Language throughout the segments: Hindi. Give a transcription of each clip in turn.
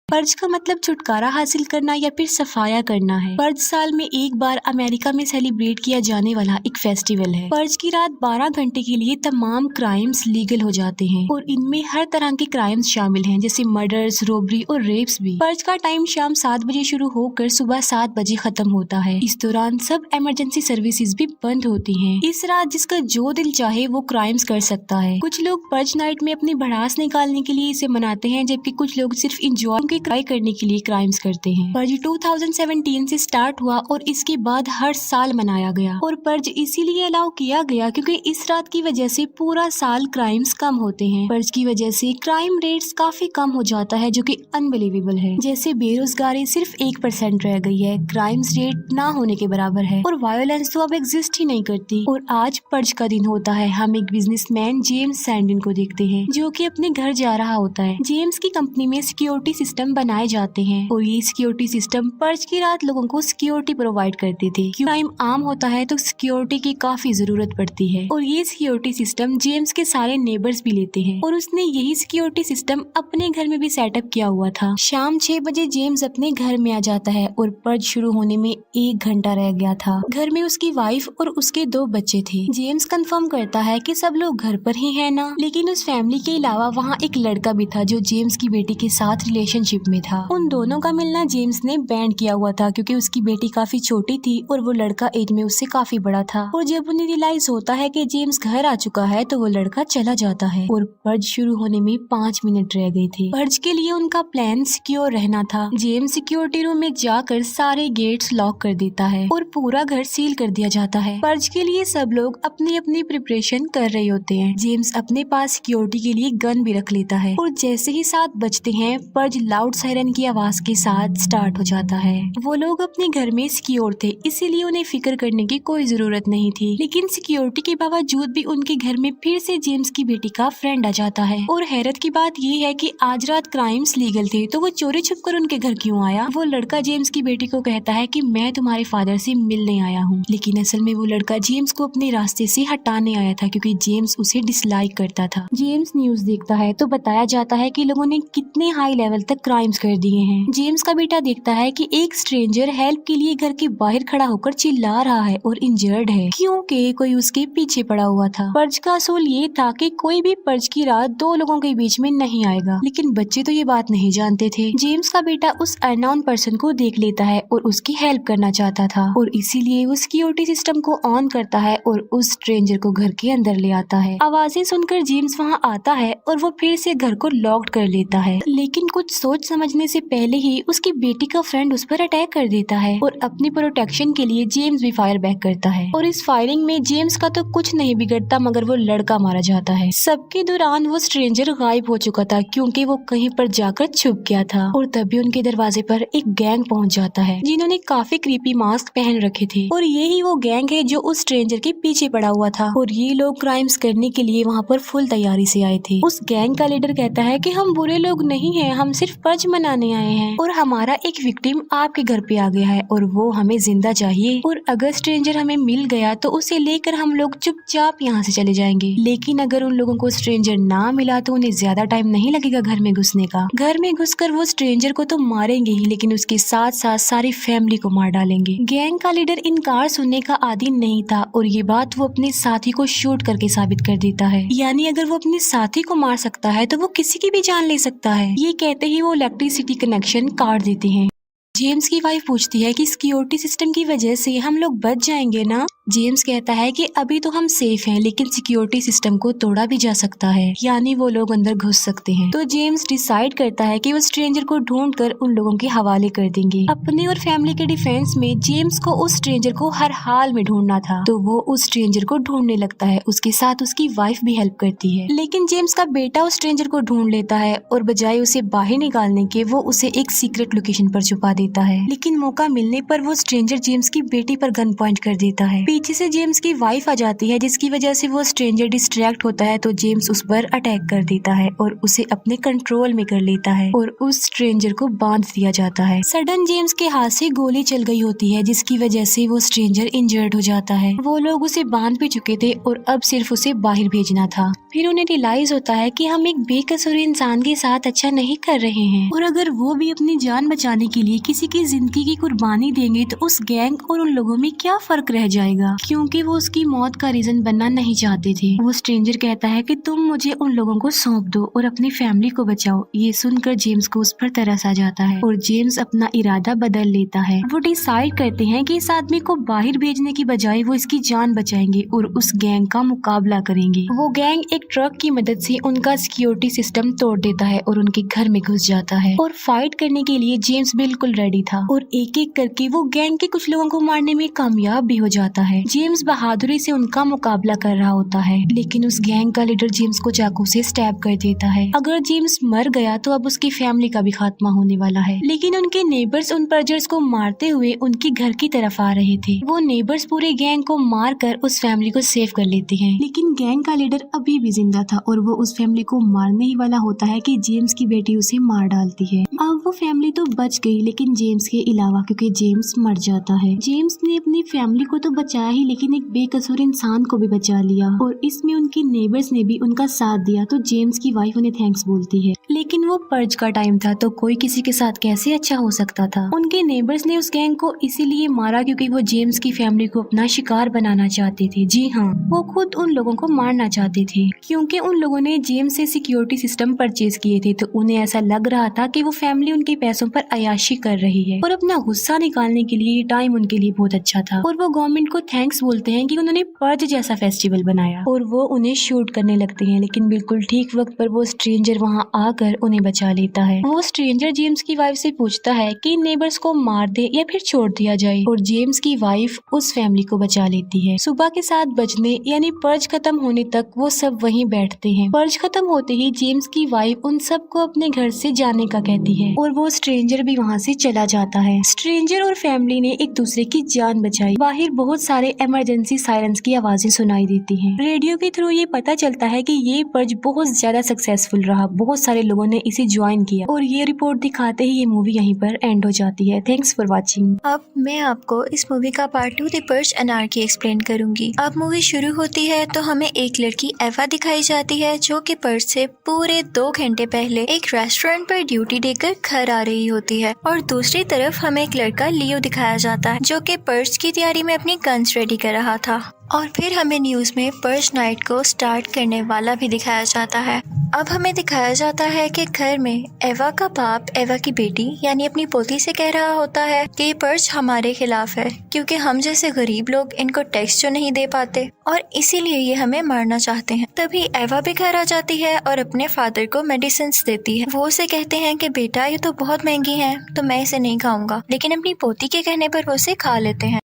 पर्ज का मतलब छुटकारा हासिल करना या फिर सफाया करना है। पर्ज साल में एक बार अमेरिका में सेलिब्रेट किया जाने वाला एक फेस्टिवल है। पर्ज की रात 12 घंटे के लिए तमाम क्राइम्स लीगल हो जाते हैं और इनमें हर तरह के क्राइम्स शामिल हैं, जैसे मर्डर्स, रोबरी और रेप्स भी। पर्ज का टाइम शाम 7 बजे शुरू होकर सुबह 7 बजे खत्म होता है। इस दौरान सब इमरजेंसी सर्विसेज भी बंद होती हैं। इस रात जिसका जो दिल चाहे वो क्राइम्स कर सकता है। कुछ लोग पर्ज नाइट में अपनी भड़ास निकालने के लिए इसे मनाते हैं, जबकि कुछ लोग सिर्फ इंजॉय क्राई करने के लिए क्राइम्स करते हैं। पर्ज 2017 से स्टार्ट हुआ और इसके बाद हर साल मनाया गया। और पर्ज इसीलिए अलाउ किया गया क्योंकि इस रात की वजह से पूरा साल क्राइम्स कम होते हैं। पर्ज की वजह से क्राइम रेट्स काफी कम हो जाता है, जो कि अनबिलीवेबल है। जैसे बेरोजगारी सिर्फ 1% रह गई है, क्राइम्स रेट ना होने के बराबर है और वायलेंस तो अब एग्जिस्ट ही नहीं करती। और आज पर्ज का दिन होता है। हम एक बिजनेसमैन जेम्स सैंडन को देखते हैं, जो कि अपने घर जा रहा होता है। जेम्स की कंपनी में सिक्योरिटी सिस्टम बनाए जाते हैं और ये सिक्योरिटी सिस्टम पर्ज की रात लोगों को सिक्योरिटी प्रोवाइड करते थे। क्राइम आम होता है तो सिक्योरिटी की काफी जरूरत पड़ती है और ये सिक्योरिटी सिस्टम जेम्स के सारे नेबर्स भी लेते हैं और उसने यही सिक्योरिटी सिस्टम अपने घर में भी सेटअप किया हुआ था। शाम 6 बजे जेम्स अपने घर में आ जाता है और पर्ज शुरू होने में 1 घंटा रह गया था। घर में उसकी वाइफ और उसके 2 बच्चे थे। जेम्स कंफर्म करता है कि सब लोग घर पर ही है ना, लेकिन उस फैमिली के अलावा वहाँ एक लड़का भी था जो जेम्स की बेटी के साथ रिलेशनशिप में था। उन दोनों का मिलना जेम्स ने बैंड किया हुआ था क्योंकि उसकी बेटी काफी छोटी थी और वो लड़का एज में उससे काफी बड़ा था। और जब उन्हें रियलाइज होता है कि जेम्स घर आ चुका है तो वो लड़का चला जाता है और पर्ज शुरू होने में 5 मिनट रह गए थे। पर्ज के लिए उनका प्लान सिक्योर रहना था। जेम्स सिक्योरिटी रूम में जाकर सारे गेट्स लॉक कर देता है और पूरा घर सील कर दिया जाता है। पर्ज के लिए सब लोग अपनी अपनी प्रिपरेशन कर रहे होते हैं। जेम्स अपने पास सिक्योरिटी के लिए गन भी रख लेता है और जैसे ही 7 बजते हैं पर्ज लाउड सायरन की आवाज के साथ स्टार्ट हो जाता है। वो लोग अपने घर में सिक्योर थे, इसीलिए उन्हें फिक्र करने की कोई जरूरत नहीं थी। लेकिन सिक्योरिटी के बावजूद भी उनके घर में फिर से जेम्स की बेटी का फ्रेंड आ जाता है। और हैरत की बात ये है कि आज रात क्राइम्स लीगल थे तो वो चोरी छुपकर उनके घर क्यों आया। वो लड़का जेम्स की बेटी को कहता है कि मैं तुम्हारे फादर से मिलने आया हूँ, लेकिन असल में वो लड़का जेम्स को अपने रास्ते से हटाने आया था क्योंकि जेम्स उसे डिसलाइक करता था। जेम्स न्यूज देखता है तो बताया जाता है कि लोगों ने कितने हाई लेवल तक क्राइम्स कर दिए हैं। जेम्स का बेटा देखता है कि एक स्ट्रेंजर हेल्प के लिए घर के बाहर खड़ा होकर चिल्ला रहा है और इंजर्ड है क्योंकि कोई उसके पीछे पड़ा हुआ था। पर्ज का असूल ये था कि कोई भी पर्ज की रात 2 लोगों के बीच में नहीं आएगा, लेकिन बच्चे तो ये बात नहीं जानते थे। जेम्स का बेटा उस अननोन पर्सन को देख लेता है और उसकी हेल्प करना चाहता था और इसीलिए वो सिक्योरिटी सिस्टम को ऑन करता है और उस स्ट्रेंजर को घर के अंदर ले आता है। आवाजें सुनकर जेम्स वहाँ आता है और वो फिर से घर को लॉक्ड कर लेता है, लेकिन कुछ सोच समझने से पहले ही उसकी बेटी का फ्रेंड उस पर अटैक कर देता है और अपनी प्रोटेक्शन के लिए जेम्स भी फायर बैक करता है। और इस फायरिंग में जेम्स का तो कुछ नहीं बिगड़ता मगर वो लड़का मारा जाता है। सबके दौरान वो स्ट्रेंजर गायब हो चुका था क्योंकि वो कहीं पर जाकर छुप गया था और तभी उनके दरवाजे पर एक गैंग पहुंच जाता है जिन्होंने काफी क्रीपी मास्क पहन रखे थे और यही वो गैंग है जो उस स्ट्रेंजर के पीछे पड़ा हुआ था और ये लोग क्राइम्स करने के लिए वहाँ पर फुल तैयारी से आए थे। उस गैंग का लीडर कहता है कि हम बुरे लोग नहीं हैं, हम सिर्फ पर्ज मनाने आए हैं और हमारा एक विक्टिम आपके घर पे आ गया है और वो हमें जिंदा चाहिए और अगर स्ट्रेंजर हमें मिल गया तो उसे लेकर हम लोग चुपचाप यहाँ से चले जाएंगे। लेकिन अगर उन लोगों को स्ट्रेंजर ना मिला तो उन्हें ज्यादा टाइम नहीं लगेगा घर में घुसने का। घर में घुसकर वो स्ट्रेंजर को तो मारेंगे ही, लेकिन उसके साथ साथ सारी फैमिली को मार डालेंगे। गैंग का लीडर इनकार सुनने का आदी नहीं था और ये बात वो अपने साथी को शूट करके साबित कर देता है। यानी अगर वो अपने साथी को मार सकता है तो वो किसी की भी जान ले सकता है। ये कहते ही वो इलेक्ट्रिसिटी कनेक्शन काट देते हैं। जेम्स की वाइफ पूछती है कि सिक्योरिटी सिस्टम की वजह से हम लोग बच जाएंगे ना। जेम्स कहता है कि अभी तो हम सेफ हैं, लेकिन सिक्योरिटी सिस्टम को तोड़ा भी जा सकता है, यानी वो लोग अंदर घुस सकते हैं। तो जेम्स डिसाइड करता है कि वो स्ट्रेंजर को ढूंढकर उन लोगों के हवाले कर देंगे। अपने और फैमिली के डिफेंस में जेम्स को उस स्ट्रेंजर को हर हाल में ढूंढना था, तो वो उस स्ट्रेंजर को ढूंढने लगता है। उसके साथ उसकी वाइफ भी हेल्प करती है, लेकिन जेम्स का बेटा उस स्ट्रेंजर को ढूंढ लेता है और बजाय उसे बाहर निकालने के वो उसे एक सीक्रेट लोकेशन पर छुपा देता है। लेकिन मौका मिलने पर वो स्ट्रेंजर जेम्स की बेटी पर गन पॉइंट कर देता है। पीछे से जेम्स की वाइफ आ जाती है, जिसकी वजह से वो स्ट्रेंजर डिस्ट्रैक्ट होता है तो जेम्स उस पर अटैक कर देता है और उसे अपने कंट्रोल में कर लेता है और उस स्ट्रेंजर को बांध दिया जाता है। सडन जेम्स के हाथ से गोली चल गई होती है, जिसकी वजह से वो स्ट्रेंजर इंजर्ड हो जाता है। वो लोग उसे बांध भी चुके थे और अब सिर्फ उसे बाहर भेजना था। फिर उन्हें रियलाइज होता है कि हम एक बेकसूर इंसान के साथ अच्छा नहीं कर रहे हैं और अगर वो भी अपनी जान बचाने के लिए किसी की जिंदगी की कुर्बानी देंगे तो उस गैंग और उन लोगों में क्या फर्क रह जाएगा, क्योंकि वो उसकी मौत का रीजन बनना नहीं चाहते थे। वो स्ट्रेंजर कहता है कि तुम मुझे उन लोगों को सौंप दो और अपनी फैमिली को बचाओ। ये सुनकर जेम्स को उस पर तरस आ जाता है और जेम्स अपना इरादा बदल लेता है। वो डिसाइड करते हैं कि इस आदमी को बाहर भेजने की बजाय वो इसकी जान बचाएंगे और उस गैंग का मुकाबला करेंगे। वो गैंग एक ट्रक की मदद से उनका सिक्योरिटी सिस्टम तोड़ देता है और उनके घर में घुस जाता है और फाइट करने के लिए जेम्स बिल्कुल रेडी था और एक एक करके वो गैंग के कुछ लोगों को मारने में कामयाब भी हो जाता है। जेम्स बहादुरी से उनका मुकाबला कर रहा होता है, लेकिन उस गैंग का लीडर जेम्स को चाकू से स्टैब कर देता है। अगर जेम्स मर गया तो अब उसकी फैमिली का भी खात्मा होने वाला है। लेकिन उनके नेबर्स उन पर्जर्स को मारते हुए उनके घर की तरफ आ रहे थे। वो नेबर्स पूरे गैंग को मार कर उस फैमिली को सेव कर लेते हैं, लेकिन गैंग का लीडर अभी भी जिंदा था और वो उस फैमिली को मारने ही वाला होता है कि जेम्स की बेटी उसे मार डालती है। अब वो फैमिली तो बच गई, लेकिन जेम्स के अलावा, क्योंकि जेम्स मर जाता है। जेम्स ने अपनी फैमिली को तो बचाया ही, लेकिन एक बेकसूर इंसान को भी बचा लिया और इसमें उनके नेबर्स ने भी उनका साथ दिया। तो जेम्स की वाइफ उन्हें थैंक्स बोलती है, लेकिन वो पर्ज का टाइम था तो कोई किसी के साथ कैसे अच्छा हो सकता था। उनके नेबर्स ने उस गैंग को इसीलिए मारा क्योंकि वो जेम्स की फैमिली को अपना शिकार बनाना चाहते थे। जी हाँ, वो खुद उन लोगों को मारना चाहते थे क्योंकि उन लोगों ने जेम्स से सिक्योरिटी सिस्टम परचेज किए थे, तो उन्हें ऐसा लग रहा था कि वो फैमिली उनके पैसों पर अयाशी कर रही है और अपना गुस्सा निकालने के लिए ये टाइम उनके लिए बहुत अच्छा था। और वो गवर्नमेंट को थैंक्स बोलते हैं कि उन्होंने पर्ज जैसा फेस्टिवल बनाया और वो उन्हें शूट करने लगते हैं, लेकिन बिल्कुल ठीक वक्त पर वो स्ट्रेंजर वहाँ आकर उन्हें बचा लेता है। वो स्ट्रेंजर जेम्स की वाइफ से पूछता है कि नेबर्स को मार दे या फिर छोड़ दिया जाए और जेम्स की वाइफ उस फैमिली को बचा लेती है। सुबह के 7 बजने यानी पर्ज खत्म होने तक वो सब वहीं बैठते हैं। पर्ज खत्म होते ही जेम्स की वाइफ उन सबको अपने घर से जाने का कहती है और वो स्ट्रेंजर भी वहाँ से चला जाता है। स्ट्रेंजर और फैमिली ने एक दूसरे की जान बचाई। बाहर बहुत सारे इमरजेंसी सायरन्स की आवाजें सुनाई देती हैं। रेडियो के थ्रू ये पता चलता है कि ये पर्ज बहुत ज्यादा सक्सेसफुल रहा, बहुत सारे लोगों ने इसे ज्वाइन किया और ये रिपोर्ट दिखाते ही ये मूवी यहीं पर एंड हो जाती है। Thanks for watching. अब मैं आपको इस मूवी का part 2 the purge anarchy explain करूंगी। अब मूवी शुरू होती है तो हमें एक लड़की एवा दिखाई जाती है जो कि पर्ज से पूरे 2 घंटे पहले एक रेस्टोरेंट पर ड्यूटी देकर घर आ रही होती है और दूसरी तरफ हमें एक लड़का लियो दिखाया जाता है जो कि पर्ज की तैयारी में अपनी गन्स रेडी कर रहा था। और फिर हमें न्यूज में पर्ज नाइट को स्टार्ट करने वाला भी दिखाया जाता है। अब हमें दिखाया जाता है कि घर में एवा का बाप एवा की बेटी यानी अपनी पोती से कह रहा होता है कि ये पर्ज हमारे खिलाफ है क्योंकि हम जैसे गरीब लोग इनको टैक्स जो नहीं दे पाते और इसीलिए ये हमें मारना चाहते हैं। तभी एवा भी घर आ जाती है और अपने फादर को मेडिसिन देती है। वो उसे कहते हैं कि बेटा ये तो बहुत महंगी है तो मैं इसे नहीं खाऊंगा, लेकिन अपनी पोती के कहने पर वो उसे खा लेते हैं।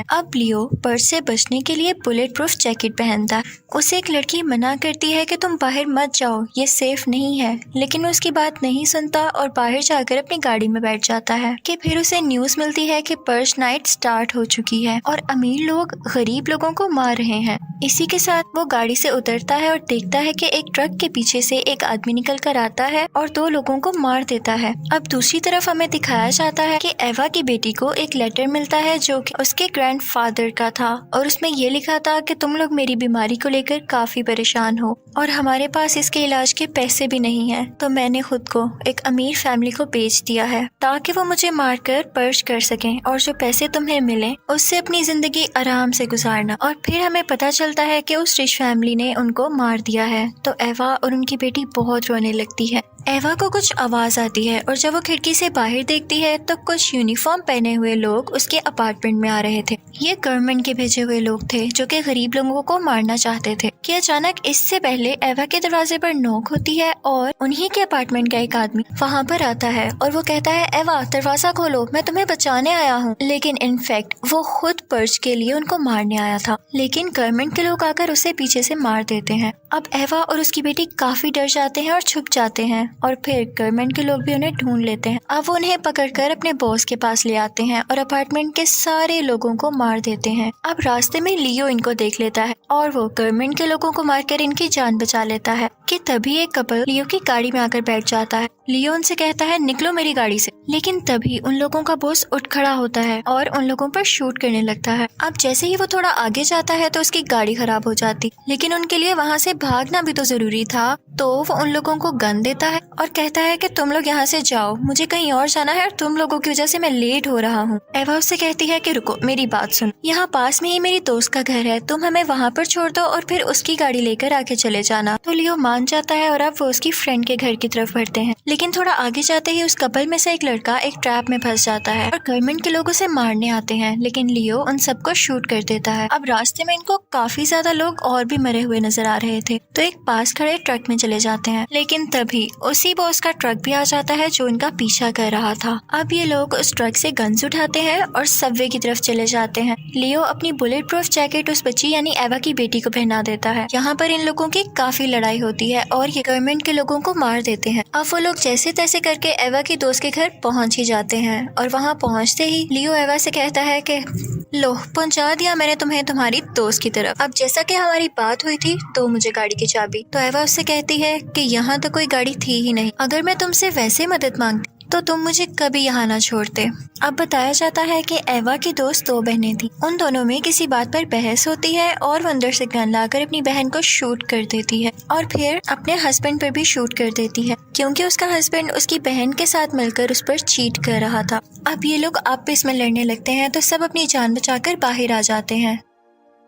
अब लियो पर्ज से बचने के लिए बुलेट प्रूफ जैकेट पहनता है। उसे एक लड़की मना करती है कि तुम बाहर मत जाओ, ये सेफ नहीं है, लेकिन वो उसकी बात नहीं सुनता और बाहर जाकर अपनी गाड़ी में बैठ जाता है। कि फिर उसे न्यूज मिलती है कि पर्ज नाइट स्टार्ट हो चुकी है और अमीर लोग गरीब लोगों को मार रहे हैं। इसी के साथ वो गाड़ी से उतरता है और देखता है कि एक ट्रक के पीछे से एक आदमी निकल कर आता है और 2 लोगों को मार देता है। अब दूसरी तरफ हमें दिखाया जाता है कि एवा की बेटी को एक लेटर मिलता है जो कि उसके ग्रैंडफादर का था और उसमें ये लिखा था कि तुम लोग मेरी बीमारी को लेकर काफी परेशान हो और हमारे पास इसके इलाज के पैसे भी नहीं है, तो मैंने खुद को एक अमीर फैमिली को बेच दिया है ताकि वो मुझे मारकर पर्ज कर सकें और जो पैसे तुम्हें मिले उससे अपनी जिंदगी आराम से गुजारना। और फिर हमें पता चलता है कि उस रिच फैमिली ने उनको मार दिया है। तो एवा और उनकी बेटी बहुत रोने लगती है। एवा को कुछ आवाज आती है और जब वो खिड़की से बाहर देखती है तो कुछ यूनिफॉर्म पहने हुए लोग उसके अपार्टमेंट में आ रहे थे। ये गवर्नमेंट के भेजे हुए लोग थे जो कि गरीब लोगों को मारना चाहते थे। कि अचानक इससे पहले एवा के दरवाजे पर नॉक होती है और उन्हीं के अपार्टमेंट का एक आदमी वहाँ पर आता है और वो कहता है एवा दरवाजा खोलो, मैं तुम्हें बचाने आया हूँ। लेकिन इनफैक्ट वो खुद पर्ज के लिए उनको मारने आया था, लेकिन गवर्नमेंट के लोग आकर उसे पीछे से मार देते हैं। अब एवा और उसकी बेटी काफी डर जाते हैं और छुप जाते हैं और फिर गवर्नमेंट के लोग भी उन्हें ढूंढ लेते हैं। अब वो उन्हें पकड़कर अपने बॉस के पास ले आते हैं और अपार्टमेंट के सारे लोगों को मार देते हैं। अब रास्ते में लियो इनको देख लेता है और वो गवर्नमेंट के लोगों को मारकर इनकी जान बचा लेता है कि तभी एक कपल लियो की गाड़ी में आकर बैठ जाता है। लियो उनसे कहता है निकलो मेरी गाड़ी से, लेकिन तभी उन लोगों का बॉस उठ खड़ा होता है और उन लोगों पर शूट करने लगता है। अब जैसे ही वो थोड़ा आगे जाता है तो उसकी गाड़ी खराब हो जाती, लेकिन उनके लिए वहाँ से भागना भी तो जरूरी था, तो वो उन लोगों को गन देता है और कहता है कि तुम लोग यहाँ से जाओ, मुझे कहीं और जाना है और तुम लोगों की वजह से मैं लेट हो रहा हूँ। एवा उससे कहती है कि रुको मेरी बात सुन, यहाँ पास में ही मेरी दोस्त का घर है, तुम हमें वहाँ पर छोड़ दो और फिर उसकी गाड़ी लेकर आके चले जाना। तो लियो मान जाता है और अब वो उसकी फ्रेंड के घर की तरफ बढ़ते हैं, लेकिन थोड़ा आगे जाते ही उस कपल में से एक लड़का एक ट्रैप में फंस जाता है और गवर्नमेंट के लोग उसे मारने आते हैं, लेकिन लियो उन सबको शूट कर देता है। अब रास्ते में इनको काफी ज्यादा लोग और भी मरे हुए नजर आ रहे थे, तो एक पास खड़े ट्रक में चले जाते हैं, लेकिन तभी उसी बॉस का ट्रक भी आ जाता है जो इनका पीछा कर रहा था। अब ये लोग उस ट्रक से गन्स उठाते हैं और सबवे की तरफ चले जाते हैं। लियो अपनी बुलेट प्रूफ जैकेट उस बच्ची यानी एवा की बेटी को पहना देता है। यहाँ पर इन लोगों की काफी लड़ाई होती है और ये गवर्नमेंट के लोगों को मार देते हैं। अब वो लोग जैसे तैसे करके एवा की दोस्त के घर पहुंच ही जाते हैं और वहाँ पहुँचते ही लियो एवा से कहता है कि लो पहुंचा दिया मैंने तुम्हें तुम्हारी दोस्त की तरफ। अब जैसा कि हमारी बात हुई थी तो मुझे गाड़ी की चाबी। तो एवा उससे कहती है कि यहाँ तो कोई गाड़ी थी ही नहीं, अगर मैं तुमसे वैसे मदद मांगती तो तुम मुझे कभी यहाँ ना छोड़ते। अब बताया जाता है कि एवा की दोस्त दो बहनें थी, उन दोनों में किसी बात पर बहस होती है और वो अंदर से गन लाकर अपनी बहन को शूट कर देती है और फिर अपने हस्बैंड पर भी शूट कर देती है, क्योंकि उसका हस्बैंड उसकी बहन के साथ मिलकर उस पर चीट कर रहा था। अब ये लोग आपस में लड़ने लगते हैं तो सब अपनी जान बचाकर बाहर आ जाते हैं,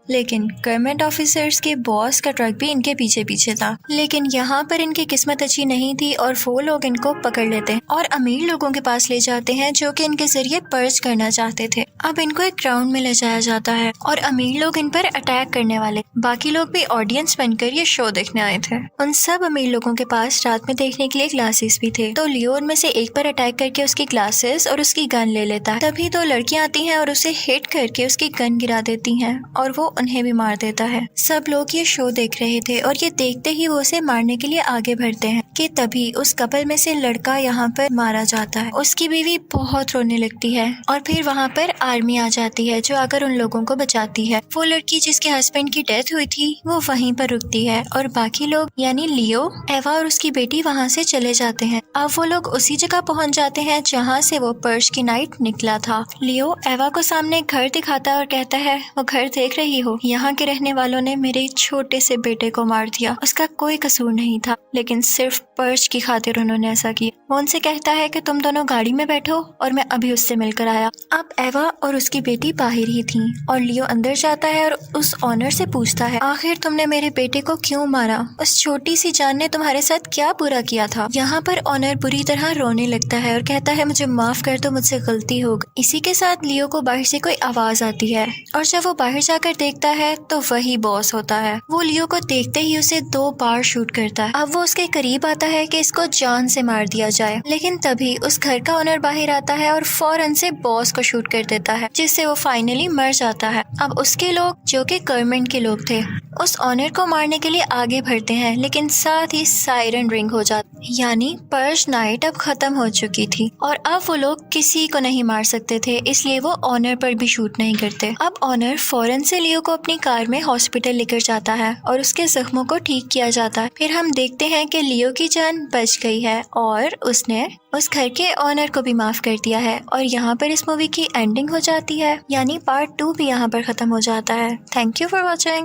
लेकिन गवर्नमेंट ऑफिसर्स के बॉस का ट्रक भी इनके पीछे पीछे था। लेकिन यहाँ पर इनकी किस्मत अच्छी नहीं थी और वो लोग इनको पकड़ लेते हैं और अमीर लोगों के पास ले जाते हैं जो कि इनके जरिए पर्च करना चाहते थे। अब इनको एक ग्राउंड में ले जाया जाता है और अमीर लोग इन पर अटैक करने वाले, बाकी लोग भी ऑडियंस बनकर ये शो देखने आए थे। उन सब अमीर लोगों के पास रात में देखने के लिए ग्लासेस भी थे, तो लियो उनमें से एक पर अटैक करके उसकी ग्लासेस और उसकी गन ले लेता है। तभी दो लड़कियां आती हैं और उसे हिट करके उसकी गन गिरा देती हैं और वो उन्हें भी मार देता है। सब लोग ये शो देख रहे थे और ये देखते ही वो उसे मारने के लिए आगे बढ़ते हैं कि तभी उस कपल में से लड़का यहाँ पर मारा जाता है। उसकी बीवी बहुत रोने लगती है और फिर वहाँ पर आर्मी आ जाती है जो आकर उन लोगों को बचाती है। वो लड़की जिसके हस्बैंड की डेथ हुई थी वो वहीं पर रुकती है और बाकी लोग यानी लियो, एवा और उसकी बेटी वहाँ से चले जाते हैं। अब वो लोग उसी जगह पहुँच जाते हैं जहाँ से वो पर्च की नाइट निकला था। लियो एवा को सामने घर दिखाता है और कहता है वो घर देख रही हो, यहाँ के रहने वालों ने मेरे छोटे से बेटे को मार दिया, उसका कोई कसूर नहीं था, लेकिन सिर्फ पर्च की खातिर उन्होंने ऐसा किया। वो उनसे कहता है कि तुम दोनों गाड़ी में बैठो और मैं अभी उससे मिलकर आया। अब एवा और उसकी बेटी बाहर ही थी और लियो अंदर जाता है और उस ऑनर से पूछता है आखिर तुमने मेरे बेटे को क्यों मारा, उस छोटी सी जान ने तुम्हारे साथ क्या बुरा किया था। यहाँ पर ऑनर बुरी तरह रोने लगता है और कहता है मुझे माफ कर दो, मुझसे गलती हो गई। इसी के साथ लियो को बाहर से कोई आवाज आती है और जब वो बाहर जाकर देखता है तो वही बॉस होता है। वो लियो को देखते ही उसे 2 बार शूट करता है। अब वो उसके करीब आता है कि इसको जान से मार दिया जाए, लेकिन तभी उस घर का ओनर बाहर आता है और फौरन से बॉस को शूट कर देता है, जिससे वो फाइनली मर जाता है। अब उसके लोग जो कि गवर्नमेंट के लोग थे उस ऑनर को मारने के लिए आगे बढ़ते हैं, लेकिन साथ ही सायरन रिंग हो जाती, यानी पर्च नाइट अब खत्म हो चुकी थी और अब वो लोग किसी को नहीं मार सकते थे, इसलिए वो ऑनर पर भी शूट नहीं करते। अब ऑनर फौरन से लियो को अपनी कार में हॉस्पिटल लेकर जाता है और उसके जख्मों को ठीक किया जाता है। फिर हम देखते हैं कि लियो की जान बच गई है और उसने उस घर के ऑनर को भी माफ कर दिया है और यहाँ पर इस मूवी की एंडिंग हो जाती है, यानी पार्ट 2 भी यहाँ पर खत्म हो जाता है। Thank you for watching.